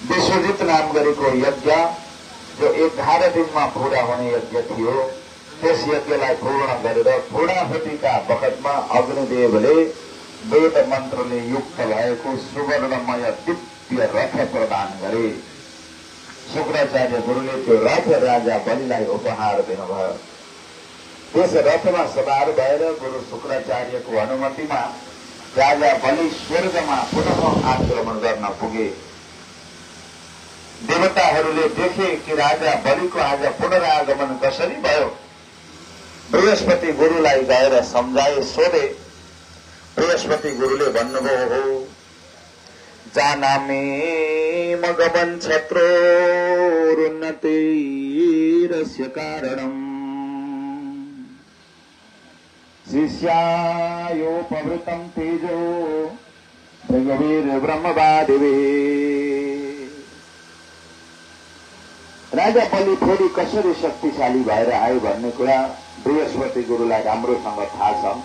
विश्वजित नाम गरेको यज्ञ जो 11 दिनमा पूरा हुने यज्ञ थियो, त्यस यज्ञलाई पूर्ण गरेर पूर्णाहुतिका बखतमा अग्निदेवले वेद मन्त्रले युक्त भएको सुवर्णमय दिव्य रथ प्रदान गरे। शुक्राचार्य गुरुले त्यो रथ राजा बलिलाई उपहार दिनुभयो। त्यस रथमा सवार भएर गुरु शुक्राचार्यको अनुमतिमा राजा बलि स्वर्गमा पुनः आक्रमण गर्न पुगे। देवताहरूले देखे कि राजा बलिको आज पुनरागमन कसरी भयो। बृहस्पति गुरुलाई गएर सम्झाए, सोधे। बृहस्पति गुरुले भन्नुभयो, हो जानामि मगमन छत्रोरुन्नतिरस्य कारणम् शिष्यायोपवृतं तेजो भृगवीर ब्रह्मवादिवे। राजा बलि फेरि कसरी शक्तिशाली भएर आयो भन्ने कुरा बृहस्पति गुरुलाई राम्रोसँग थाहा छ।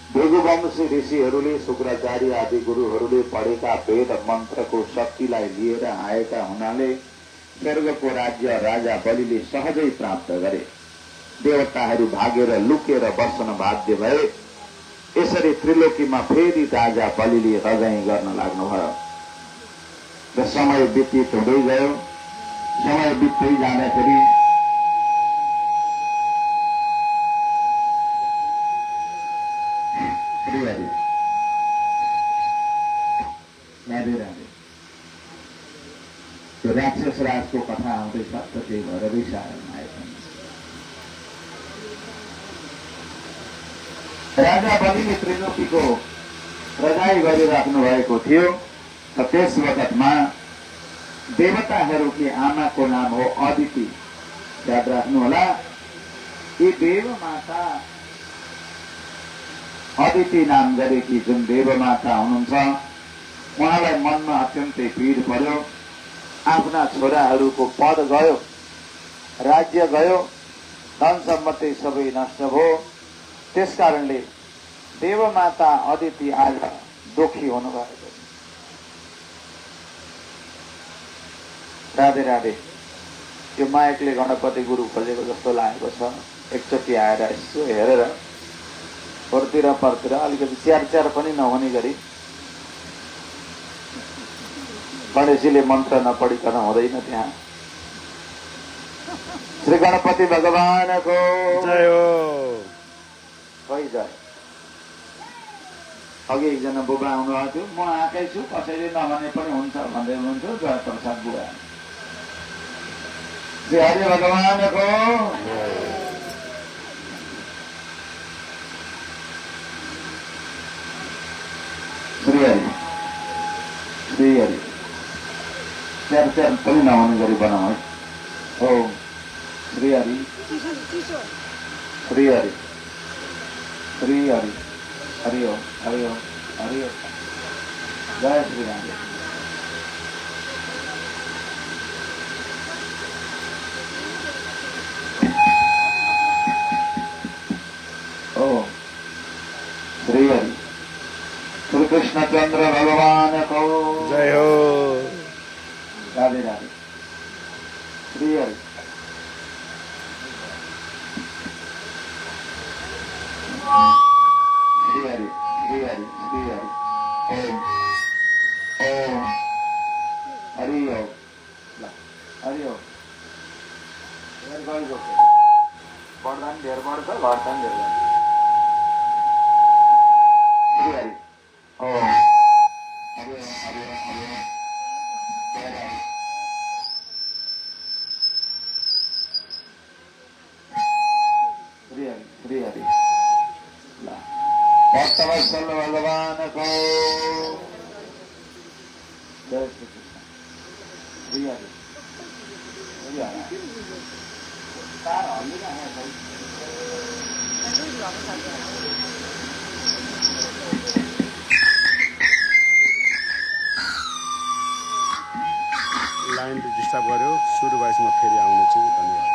भृगुवंशी ऋषिहरूले, शुक्राचार्य आदि गुरुहरूले पढेका वेद मन्त्रको शक्तिलाई लिएर आएका हुनाले स्वर्गको राज्य राजा बलिले सहजै प्राप्त गरे। देवताहरू भागेर लुकेर बस्न बाध्य भए। यसरी त्रिलोकीमा फेरि राजा बलिले रजाई गर्न लाग्नुभयो र समय व्यतीत हुँदै गयो। समय बित्दै जाँदाखेरि त्यो राक्षस राजको कथा आउँदैछ, त्यही भएर रिसाएमा आएको। राजा बलिले त्रिलोकीको रजाई गरिराख्नु भएको थियो। त्यस वखतमा देवताहरूकी आमाको नाम हो अदिति। याद राख्नुहोला, यी देवमाता अदिति नाम गरेकी जुन देवमाता हुनुहुन्छ, उहाँलाई मनमा अत्यन्तै पीड पर्यो। आफ्ना छोराहरूको पद गयो, राज्य गयो, धन सम्पत्ति सबै नष्ट भयो। त्यसकारणले देवमाता अदिति आज दुखी हुनुभएको। राधे राधे। यो माइकले गणपति गुरु खोजेको जस्तो लागेको छ। एकचोटि आएर यसो हेरेर परतिर परतिर अलिकति च्यार पनि नहुने गरी गणेशजीले मन्त्र नपढिकन हुँदैन त्यहाँ। श्री गणपति भगवानको जय हो। खै जय। अघि एकजना बुबा आउनुभएको थियो, म आएकै छु, कसैले नभने पनि हुन्छ भन्दै हुनुहुन्थ्यो। जय प्रसाद बुबा। श्री हरि भगवानको श्री हरि श्री हरि। च्यार पनि नहुने गरी बनाऊ है। ओम श्री हरि श्री हरि श्री हरि। हरि ओम हरि ओम हरि ओम। जय श्री राम। ओम श्री हरि। श्री कृष्णचंद्र भगवान को जय हो। राधे राधे। श्री हरि। श्री हरि श्री हरि श्री हरि। ओम ओम हरि ओम हरि ओम। पढ्दा पनि धेर पढ्छ, घट्दा पनि धेर गर्छ। श्री हरि। ओम हरि ओम हरि ओम हरि ओम। श्री हरि श्री हरि। भक्तवत्सल भगवान को जय श्री कृष्ण। श्री हरि श्री हरि। लाइनले डिस्टर्ब गर्यो। सुरु भएपछि म फेरि आउनेछु। धन्यवाद।